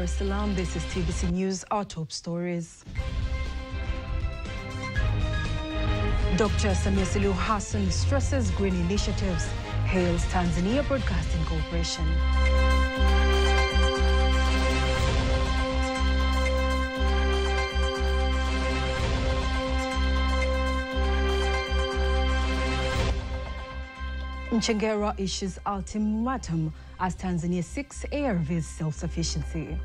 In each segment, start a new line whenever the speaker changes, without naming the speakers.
es Salaam. This is TBC News, our top stories. Dr. Samia Suluhu Hassan stresses green initiatives, hails Tanzania Broadcasting Corporation. Mchengerwa issues ultimatum as Tanzania seeks ARV's self-sufficiency.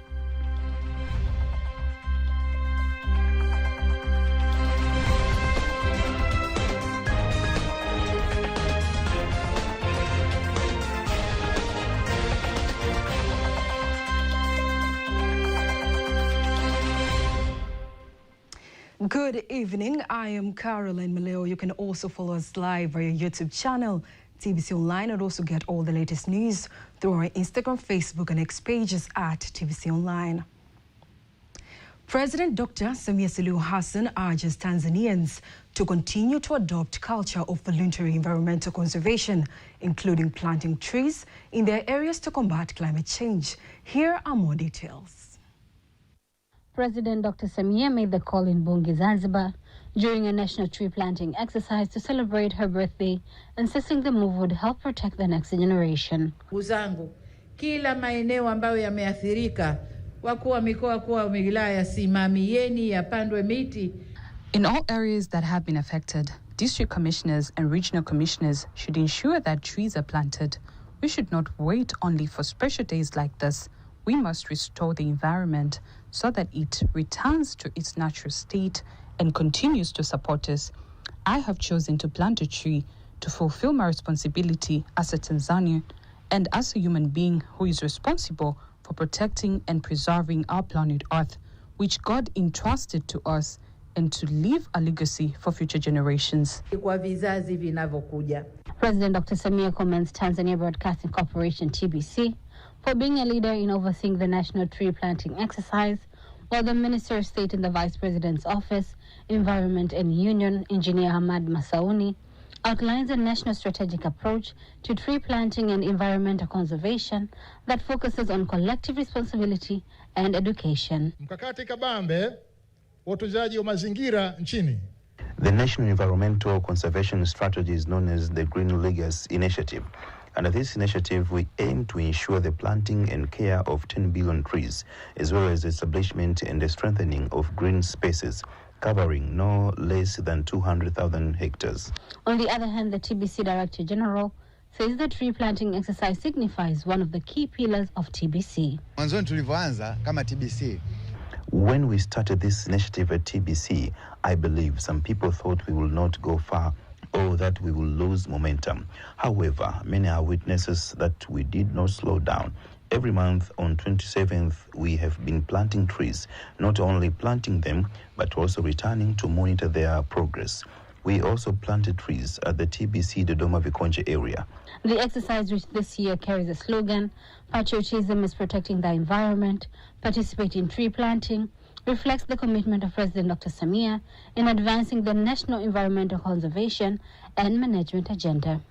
Good evening, I am Caroline Maleo. You can also follow us live via YouTube channel, TBC Online, and also get all the latest news through our Instagram, Facebook, and X pages at TBC Online. President Dr. Samia Suluhu Hassan urges Tanzanians to continue to adopt culture of voluntary environmental conservation, including planting trees in their areas to combat climate change. Here are more details.
President Dr. Samia made the call in Bunge, Zanzibar, during a national tree planting exercise to celebrate her birthday, insisting the move would help protect the next generation.
Uzangu, kila maeneo ambayo yameathirika, wakuu wa mikoa, wakuu wa wilaya, simamieni yapandwe miti.
In all areas that have been affected, district commissioners and regional commissioners should ensure that trees are planted. We should not wait only for special days like this. We must restore the environment so that it returns to its natural state and continues to support us. I have chosen to plant a tree to fulfill my responsibility as a Tanzanian and as a human being who is responsible for protecting and preserving our planet Earth, which God entrusted to us, and to leave a legacy for future generations.
President Dr. Samia commends Tanzania Broadcasting Corporation, TBC, for being a leader in overseeing the national tree planting exercise, while the Minister of State in the Vice President's Office, Environment and Union, Engineer Hamad Masauni, outlines a national strategic approach to tree planting and environmental conservation that focuses on collective responsibility and education.
Mkakati kabambe utunzaji wa mazingira nchini.
The National Environmental Conservation Strategy is known as the Green Legacy Initiative. Under this initiative, we aim to ensure the planting and care of 10 billion trees, as well as the establishment and the strengthening of green spaces, covering no less than 200,000 hectares.
On the other hand, the TBC Director General says the tree planting exercise signifies one of the key pillars of TBC.
When we started this initiative at TBC, I believe some people thought we will not go far or that we will lose momentum. However, many are witnesses that we did not slow down. Every month on 27th, we have been planting trees, not only planting them, but also returning to monitor their progress. We also planted trees at the TBC Dodoma Vikonje area.
The exercise, which this year carries a slogan, "Patriotism is protecting the environment, participate in tree planting," reflects the commitment of President Dr. Samia in advancing the national environmental conservation and management agenda.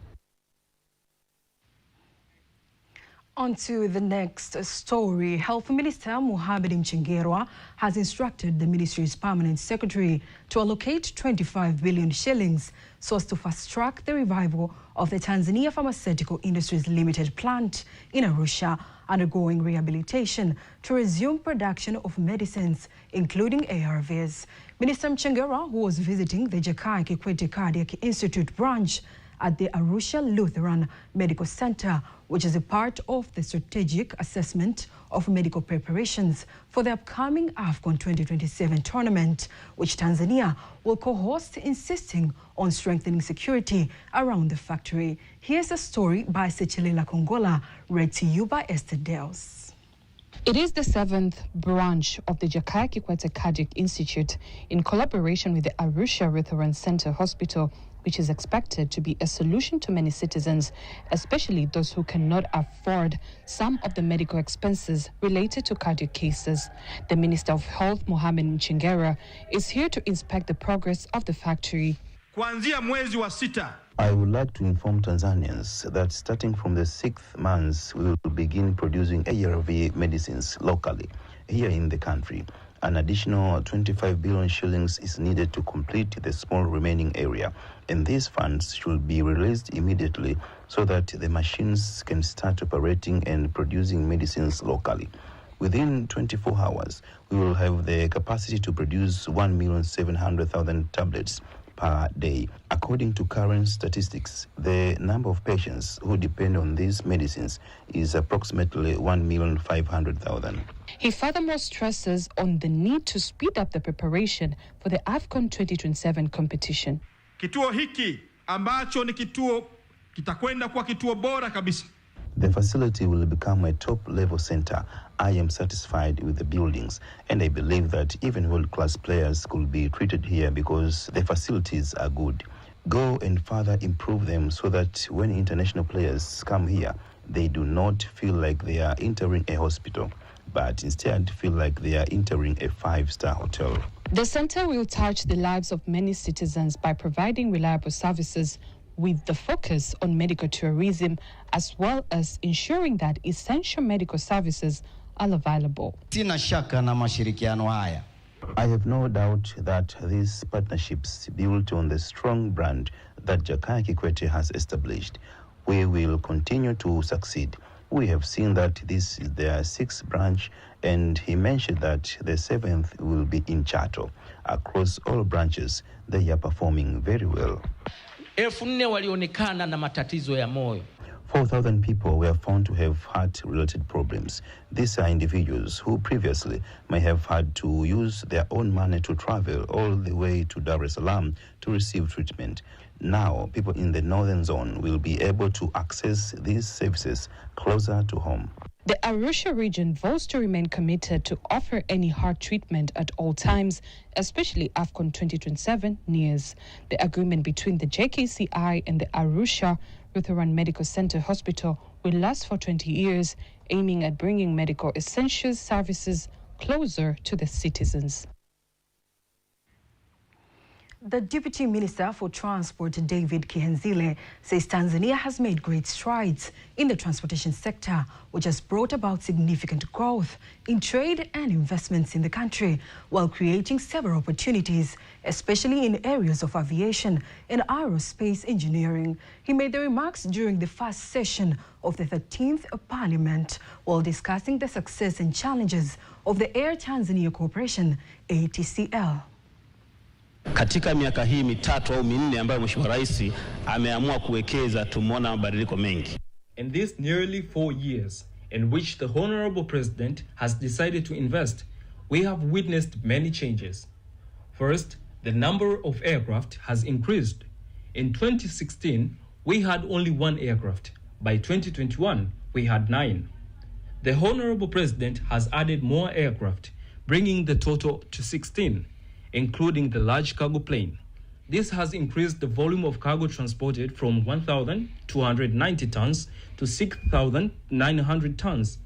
On to the next story. Health Minister Mohamed Mchengerwa has instructed the ministry's permanent secretary to allocate 25 billion shillings so as to fast-track the revival of the Tanzania Pharmaceutical Industries Limited plant in Arusha, undergoing rehabilitation to resume production of medicines, including ARVs. Minister Mchengerwa, who was visiting the Jakaya Kikwete Cardiac Institute branch at the Arusha Lutheran Medical Center, which is a part of the strategic assessment of medical preparations for the upcoming AFCON 2027 tournament, which Tanzania will co-host, insisting on strengthening security around the factory. Here's a story by Sechelela Kongola, read to you by Esther Dels.
It is the 7th branch of the Jakaya Kikwete Cardiac Institute, in collaboration with the Arusha Lutheran Center Hospital, which is expected to be a solution to many citizens, especially those who cannot afford some of the medical expenses related to cardiac cases. The Minister of Health, Mohamed Mchengerwa, is here to inspect the progress of the factory.
I would like to inform Tanzanians that starting from the 6th month, we will begin producing ARV medicines locally. here in the country. An additional 25 billion shillings is needed to complete the small remaining area, and these funds should be released immediately so that the machines can start operating and producing medicines locally. Within 24 hours, we will have the capacity to produce 1,700,000 tablets per day. According to current statistics, the number of patients who depend on these medicines is approximately 1,500,000.
He furthermore stresses on the need to speed up the preparation for the AFCON 2027 competition.
Kituo hiki ambacho ni kituo kitakwenda kwa kituo bora kabisa.
The facility will become a top-level center. I am satisfied with the buildings, and I believe that even world-class players could be treated here because the facilities are good. Go and further improve them so that when international players come here, they do not feel like they are entering a hospital, but instead feel like they are entering a 5-star hotel.
The center will touch the lives of many citizens by providing reliable services with the focus on medical tourism, as well as ensuring that essential medical services are available.
Sina shaka na mashirikiano haya. I have no doubt that these partnerships built on the strong brand that Jakaya Kikwete has established, we will continue to succeed. We have seen that this is their 6th branch, and he mentioned that the 7th will be in Chato. Across all branches, they are performing very well.
4,000 walionekana na matatizo ya moyo.
4,000 people were found to have heart-related problems. These are individuals who previously may have had to use their own money to travel all the way to Dar es Salaam to receive treatment. Now, people in the northern zone will be able to access these services closer to home.
The Arusha region vows to remain committed to offer any heart treatment at all times, especially AFCON 2027 nears. The agreement between the JKCI and the Arusha Lutheran Medical Center Hospital will last for 20 years, aiming at bringing medical essential services closer to the citizens.
The Deputy Minister for Transport, David Kihenzile, says Tanzania has made great strides in the transportation sector, which has brought about significant growth in trade and investments in the country, while creating several opportunities, especially in areas of aviation and aerospace engineering. He made the remarks during the first session of the 13th Parliament while discussing the success and challenges of the Air Tanzania Corporation, ATCL.
Katika miaka hii mitatu au minne ambayo Mheshimiwa Rais ameamua kuwekeza, tumeona mabadiliko mengi.
In these nearly 4 years in which the Honorable President has decided to invest, we have witnessed many changes. First, the number of aircraft has increased. In 2016, we had only 1 aircraft. By 2021, we had 9. The Honorable President has added more aircraft, bringing the total to 16. Including the large cargo plane. This has increased the volume of cargo transported from 1,290 tons to 6,900 tons.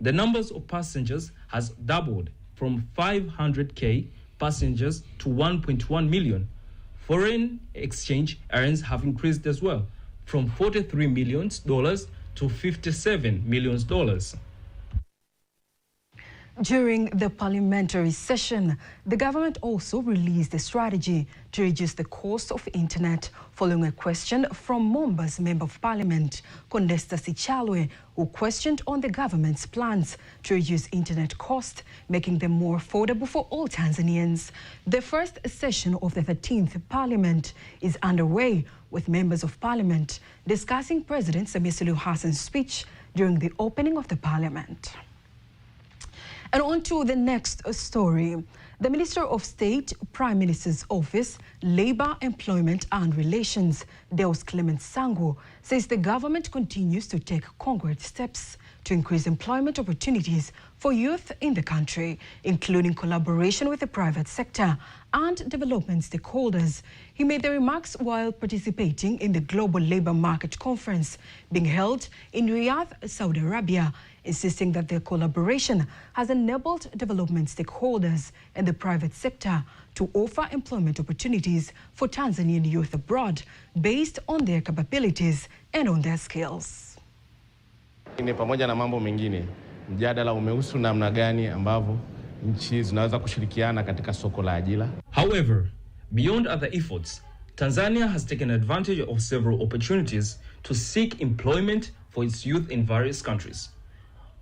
The numbers of passengers has doubled from 500,000 passengers to 1.1 million. Foreign exchange earnings have increased as well, from $43 million to $57 million.
During the parliamentary session, the government also released a strategy to reduce the cost of internet, following a question from Momba's Member of Parliament, Condesta Sichalwe, who questioned on the government's plans to reduce internet costs, making them more affordable for all Tanzanians. The first session of the 13th Parliament is underway, with members of Parliament discussing President Samia Suluhu Hassan's speech during the opening of the Parliament. And on to the next story. The Minister of State, Prime Minister's Office, Labour, Employment and Relations, Deus Clement Sango, says the government continues to take concrete steps to increase employment opportunities for youth in the country, including collaboration with the private sector and development stakeholders. He made the remarks while participating in the Global Labour Market Conference being held in Riyadh, Saudi Arabia, insisting that their collaboration has enabled development stakeholders and the private sector to offer employment opportunities for Tanzanian youth abroad based on their capabilities and on their skills.
Pamoja na mambo mengine, Mjadala umehusu namna gani ambavyo nchi zinaweza kushirikiana katika soko la ajira.
However, beyond other efforts, Tanzania has taken advantage of several opportunities to seek employment for its youth in various countries.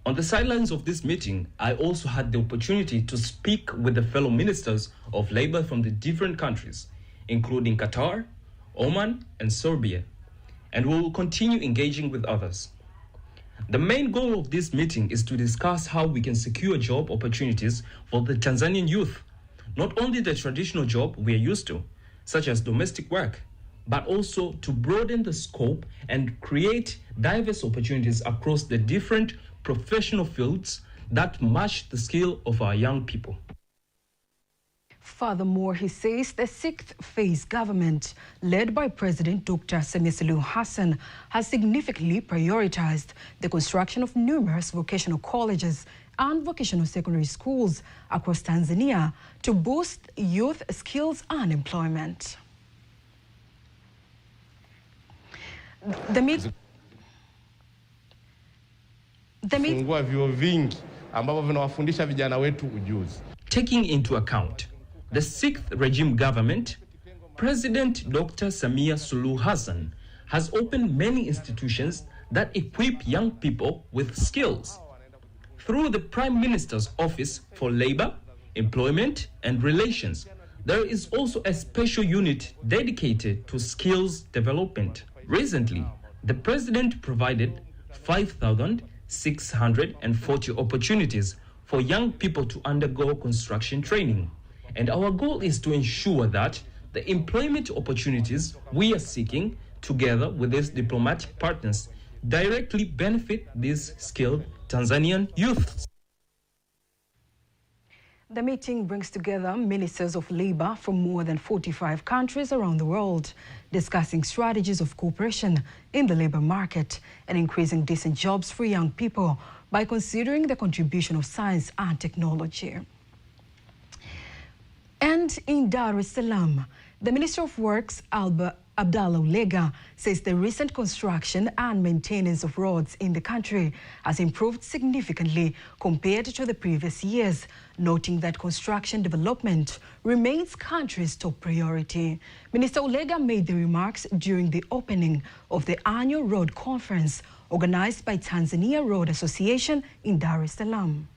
On the sidelines of this meeting, I also had the opportunity to speak with the fellow ministers of labor from the different countries, including Qatar, Oman, and Serbia, and we will continue engaging with others. The main goal of this meeting is to discuss how we can secure job opportunities for the Tanzanian youth, not only the traditional job we are used to, such as domestic work, but also to broaden the scope and create diverse opportunities across the different professional fields that match the skill of our young people.
Furthermore, he says the sixth phase government, led by President Dr. Samia Suluhu Hassan, has significantly prioritized the construction of numerous vocational colleges and vocational secondary schools across Tanzania to boost youth skills and employment.
Fungua vyuo vingi ambavyo vinawafundisha vijana wetu ujuzi.
Taking into account the sixth regime government, President Dr. Samia Suluhu Hassan has opened many institutions that equip young people with skills. Through the Prime Minister's Office for Labor, Employment and Relations, there is also a special unit dedicated to skills development. Recently, the President provided 5,640 opportunities for young people to undergo construction training. And our goal is to ensure that the employment opportunities we are seeking, together with these diplomatic partners, directly benefit these skilled Tanzanian youth.
The meeting brings together ministers of labor from more than 45 countries around the world, discussing strategies of cooperation in the labor market and increasing decent jobs for young people by considering the contribution of science and technology. And in Dar es Salaam, the Minister of Works, Abdallah Ulega, says the recent construction and maintenance of roads in the country has improved significantly compared to the previous years, noting that construction development remains country's top priority. Minister Ulega made the remarks during the opening of the annual road conference organized by Tanzania Road Association in Dar es Salaam.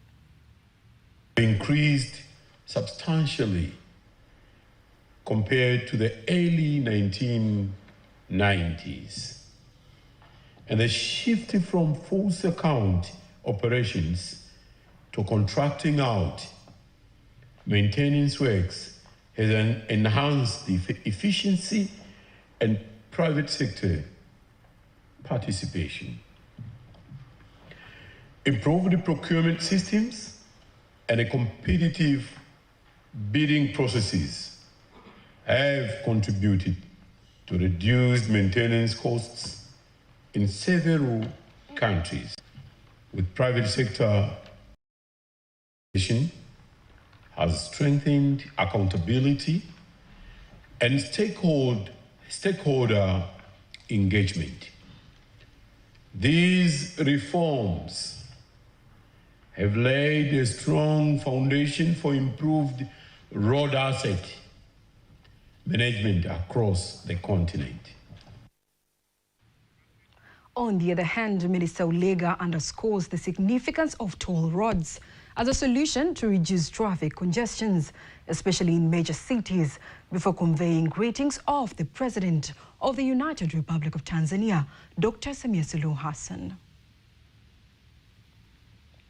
Increased substantially compared to the early 1990s. And the shift from force account operations to contracting out maintenance works has enhanced the efficiency and private sector participation. Improved procurement systems and a competitive bidding processes have contributed to reduced maintenance costs in several countries, with private sector has strengthened accountability and stakeholder engagement. These reforms have laid a strong foundation for improved road asset management across the continent.
On the other hand, Minister Ulega underscores the significance of toll roads as a solution to reduce traffic congestions, especially in major cities, before conveying greetings of the President of the United Republic of Tanzania, Dr. Samia Suluhu Hassan.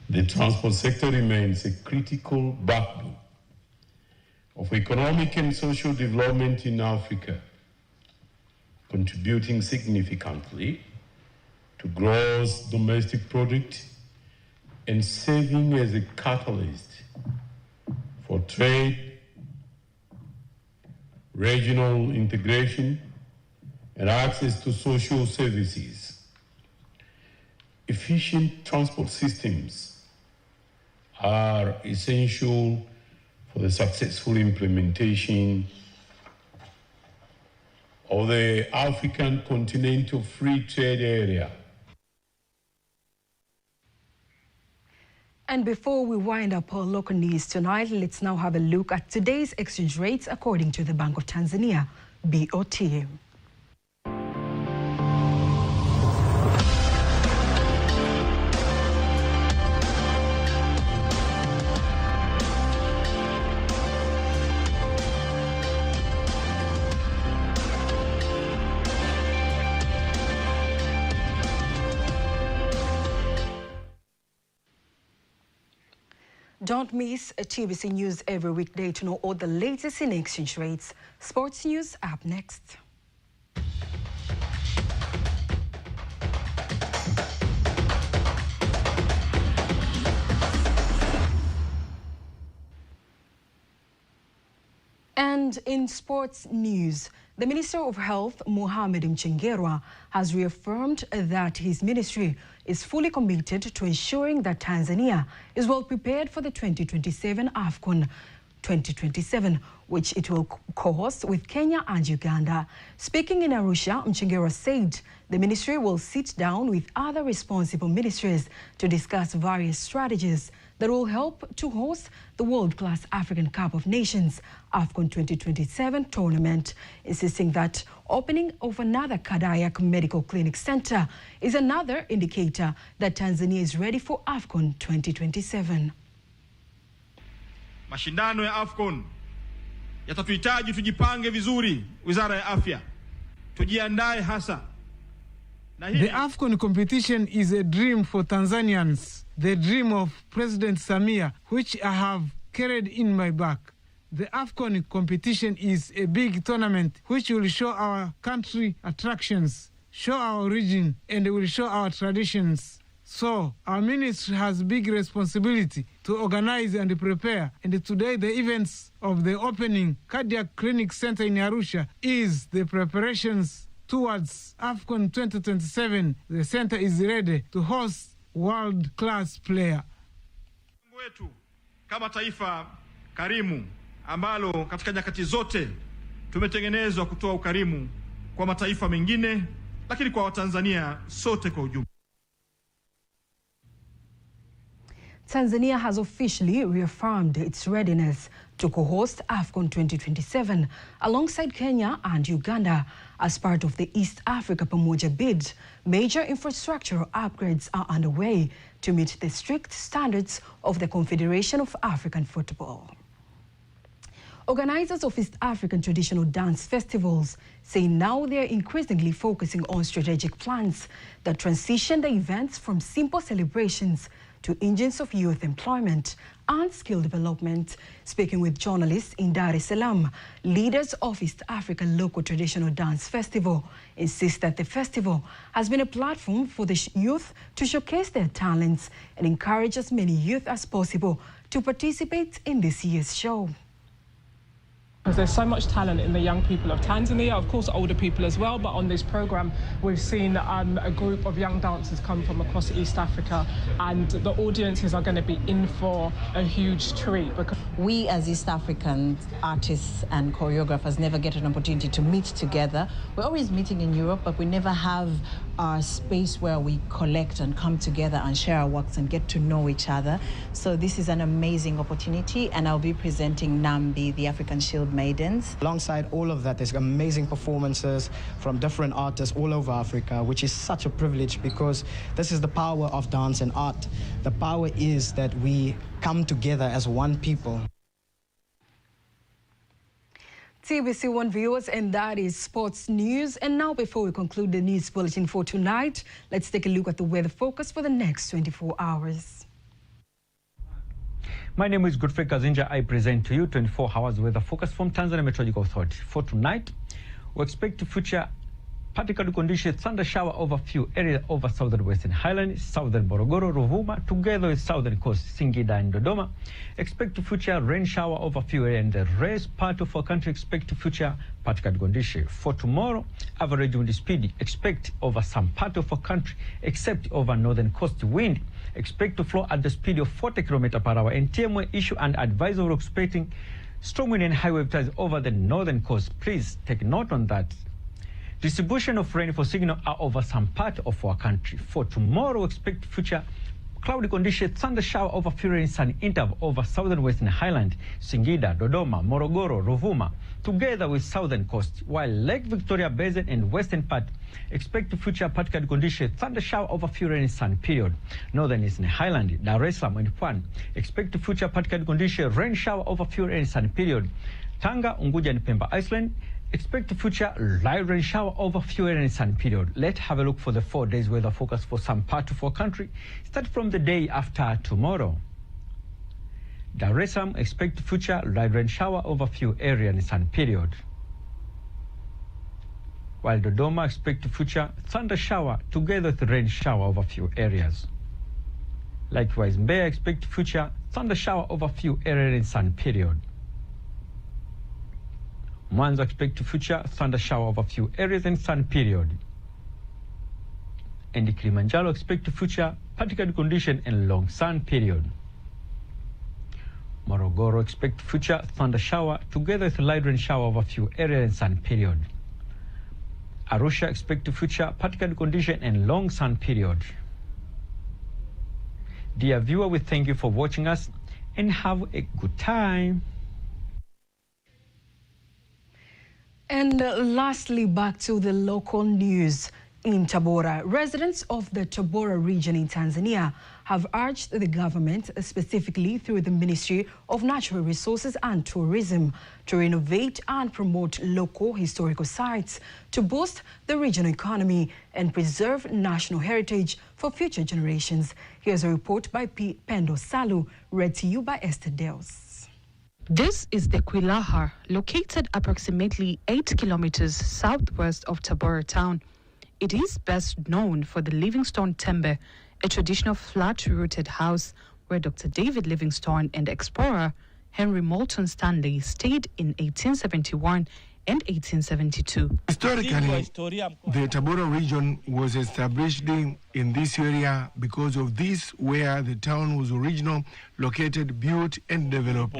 The transport sector remains a critical backbone of economic and social development in Africa, contributing significantly to gross domestic product and serving as a catalyst for trade, regional integration, and access to social services. Efficient transport systems are essential for the successful implementation of the African Continental Free Trade Area.
And before we wind up our local news tonight, let's now have a look at today's exchange rates according to the Bank of Tanzania, BOT. Don't miss a TBC News every weekday to know all the latest in exchange rates. Sports news up next. And in sports news, the Minister of Health, Mohamed Mchengerwa, has reaffirmed that his ministry is fully committed to ensuring that Tanzania is well prepared for the 2027 AFCON 2027, which it will co-host with Kenya and Uganda. Speaking in Arusha, Mchengerwa said the ministry will sit down with other responsible ministries to discuss various strategies that will help to host the world-class African Cup of Nations AFCON 2027 tournament, insisting that opening of another Kadayak Medical Clinic Center is another indicator that Tanzania is ready for AFCON 2027.
Mashindano ya AFCON yatatuhitaji tujipange vizuri, Wizara ya Afya. Tujiandae hasa.
The AFCON competition is a dream for Tanzanians, the dream of President Samia, which I have carried in my back. The AFCON competition is a big tournament which will show our country attractions, show our region, and will show our traditions. So, our ministry has big responsibility to organize and prepare, and today the events of the opening Cardiac Clinic Center in Arusha is the preparations towards AFCON 2027. The center is ready to host world-class player.
Wetu kama taifa karimu ambalo katika nyakati zote tumetengenezwa kutoa ukarimu kwa mataifa mengine, lakini kwa Watanzania sote kwa ujumla.
Tanzania has officially reaffirmed its readiness to co-host AFCON 2027 alongside Kenya and Uganda as part of the East Africa Pamoja bid. Major infrastructural upgrades are underway to meet the strict standards of the Confederation of African Football. Organizers of East African traditional dance festivals say now they are increasingly focusing on strategic plans that transition the events from simple celebrations to engines of youth employment and skill development. Speaking with journalists in Dar es Salaam, leaders of East African Local Traditional Dance Festival insist that the festival has been a platform for the youth to showcase their talents and encourage as many youth as possible to participate in this year's show.
Because there's so much talent in the young people of Tanzania, of course older people as well, but on this program we've seen a group of young dancers come from across East Africa, and the audiences are going to be in for a huge treat. Because
we as East African artists and choreographers never get an opportunity to meet together. We're always meeting in Europe, but we never have a space where we collect and come together and share our works and get to know each other. So this is an amazing opportunity, and I'll be presenting Nambi, the African Shield Maidens.
Alongside all of that, there's amazing performances from different artists all over Africa, which is such a privilege because this is the power of dance and art. The power is that we come together as one people.
TBC One viewers, and that is sports news. And now, before we conclude the news bulletin for tonight, let's take a look at the weather focus for the next 24 hours.
My name is Godfrey Kazinja. I present to you 24 hours weather focus from Tanzania Meteorological Authority. For tonight, we expect to feature particular conditions, thunder shower over few areas over southern Western Highlands, southern Morogoro, Ruvuma, together with southern coast, Singida and Dodoma. Expect to feature rain shower over few areas in the rest part of our country. Expect to feature particular conditions. For tomorrow, average wind speed expect over some part of our country, except over northern coast wind. Expect to flow at the speed of 40 km per hour. And TMA issue and advise of expecting strong wind and high wave tides over the northern coast. Please take note on that. Distribution of rainfall signal are over some part of our country. For tomorrow, expect future cloudy conditions, thunder shower over few rain, sunny interval over southern western highland, Singida, Dodoma, Morogoro, Ruvuma, together with southern coast, while Lake Victoria Basin and western part expect to feature particular conditions, thunder shower over few rain, sun period. Northern eastern highland, Dar es Salaam and Pwani expect to feature particular conditions, rain shower over few rain, sun period. Tanga, Unguja and Pemba Iceland expect to feature light rain shower over few rain and sun period. Let's have a look for the 4 days weather forecast for some part of our country. Start from the day after tomorrow. Dar es Salaam expect to feature light rain shower over few area and sun period. While Dodoma expect to feature thunder shower together with rain shower over few areas. Likewise, Mbeya expect to feature thunder shower over few areas and sun period. Mwanza expect to feature thunder shower over few areas and sun period. And Kilimanjaro expect to feature particular condition and long sun period. Morogoro expect to feature thunder shower together with light rain shower over few areas and sun period. Arusha expect to feature particular condition and long sun period. Dear viewer, we thank you for watching us and have a good time.
And lastly, back to the local news in Tabora. Residents of the Tabora region in Tanzania have urged the government, specifically through the Ministry of Natural Resources and Tourism, to renovate and promote local historical sites to boost the regional economy and preserve national heritage for future generations. Here's a report by Pendo Salu, read to you by Esther Dels.
This is the Kwilaha, located approximately 8 kilometers southwest of Tabora town. It is best known for the Livingstone Tembe, a traditional flat-rooted house where Dr. David Livingstone and explorer Henry Moulton Stanley stayed in 1871 and 1872.
Historically, the Tabora region was established in this area because of this where the town was originally located, built and developed.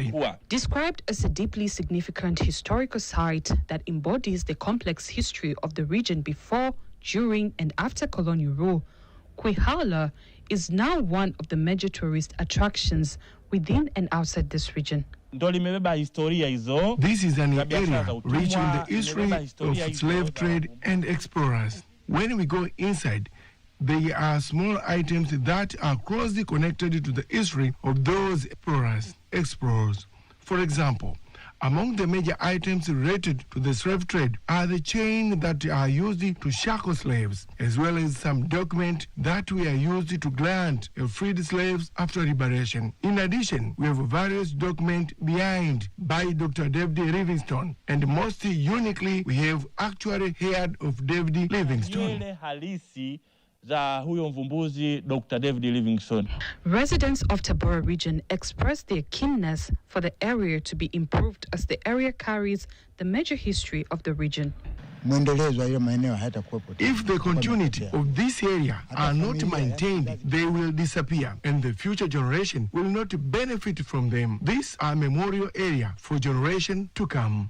Described as a deeply significant historical site that embodies the complex history of the region before, during and after colonial rule, Kwilaha is now one of the major tourist attractions within and outside this region.
This is an area rich in the history of slave trade and explorers. When we go inside, there are small items that are closely connected to the history of those explorers. For example, among the major items related to the slave trade are the chains that are used to shackle slaves, as well as some documents that were used to grant freed slaves after liberation. In addition, we have various documents behind by Dr. David Livingstone, and most uniquely, we have actually heard of David Livingstone.
Dr. David Livingstone. Residents of Tabora region expressed their keenness for the area to be improved as the area carries the major history of the region.
If the continuity of this area are not maintained, they will disappear and the future generation will not benefit from them. These are memorial area for generation to come.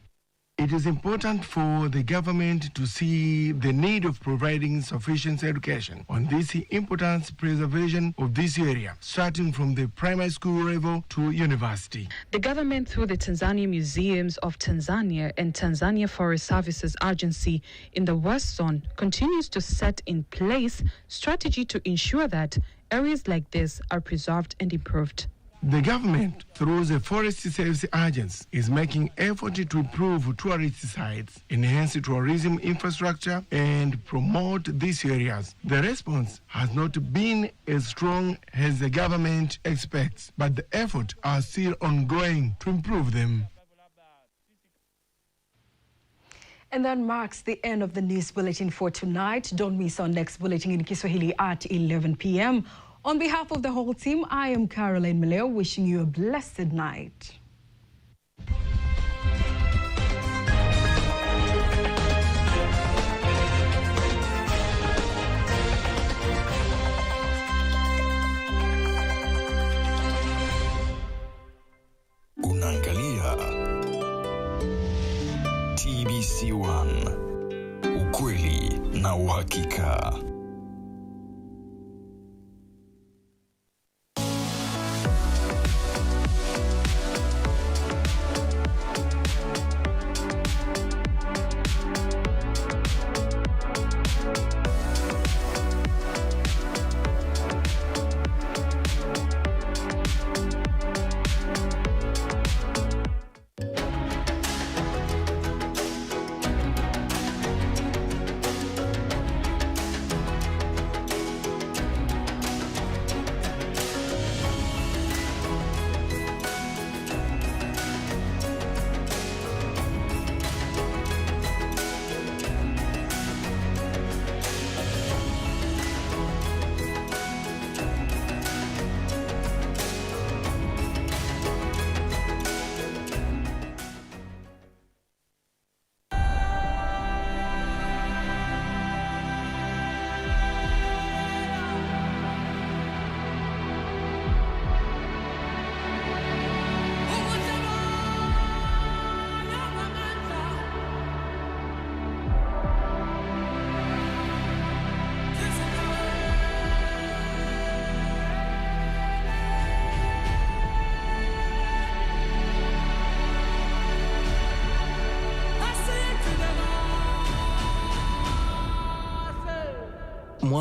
It is important for the government to see the need of providing sufficient education on this important preservation of this area, starting from the primary school level to university.
The government, through the Tanzania Museums of Tanzania and Tanzania Forest Services Agency in the West Zone, continues to set in place strategy to ensure that areas like this are preserved and improved.
The government, through the Forest Service Agency, is making effort to improve tourist sites, enhance tourism infrastructure, and promote these areas. The response has not been as strong as the government expects, but the efforts are still ongoing to improve them.
And that marks the end of the news bulletin for tonight. Don't miss our next bulletin in Kiswahili at 11 p.m. On behalf of the whole team, I am Caroline Maleo, wishing you a blessed night.
Unaangalia TBC1, ukweli na uhakika.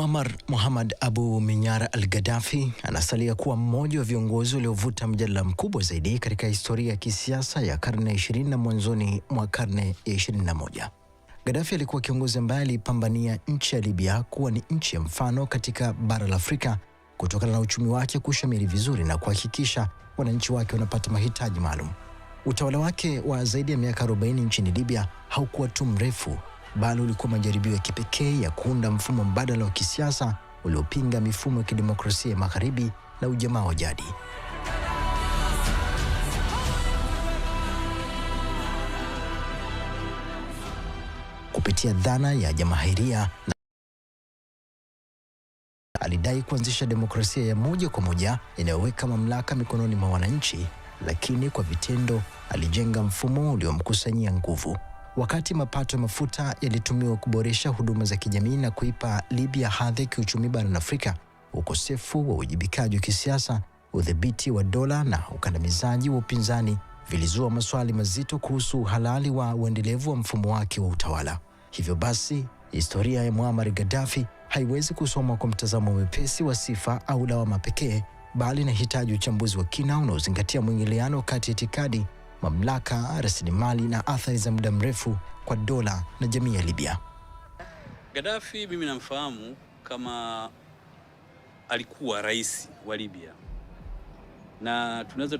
Muammar Mohamed Abu Minyar al-Gaddafi anasalia kuwa mmoja wa viongozi waliovuta mjadala mkubwa zaidi katika historia ya kisiasa ya karne ya 20 na mwanzoni mwa karne ya 21. Gaddafi alikuwa kiongozi ambaye alipambania nchi ya Libya kuwa ni nchi ya mfano katika bara la Afrika kutokana na uchumi wake kushamiri vizuri na kuhakikisha wananchi wake wanapata mahitaji maalum. Utawala wake wa zaidi ya miaka 40 nchini Libya haukuwa tu mrefu, bali ulikuwa majaribio ya kipekee ya kuunda mfumo mbadala wa kisiasa uliopinga mifumo ya kidemokrasia ya magharibi na ujamaa wa jadi. Kupitia dhana ya jamahiria, alidai kuanzisha demokrasia ya moja kwa moja inayoweka mamlaka mikononi mwa wananchi, lakini kwa vitendo alijenga mfumo uliomkusanyia nguvu. Wakati mapato ya mafuta yalitumiwa kuboresha huduma za kijamii na kuipa Libya hadhi ya kiuchumi barani Afrika, ukosefu wa uwajibikaji wa kisiasa, udhibiti wa dola na ukandamizaji wa upinzani vilizua maswali mazito kuhusu uhalali wa uendelevu wa mfumo wake wa utawala. Hivyo basi, historia ya Muammar Gaddafi haiwezi kusomwa kwa mtazamo mwepesi wa sifa au lawama pekee, bali inahitaji uchambuzi wa kina unaozingatia mwingiliano kati ya itikadi, mamlaka, rasilimali na athari za muda mrefu kwa dola na jamii ya Libya.
Gaddafi mimi namfahamu kama alikuwa rais wa Libya, na tunaweza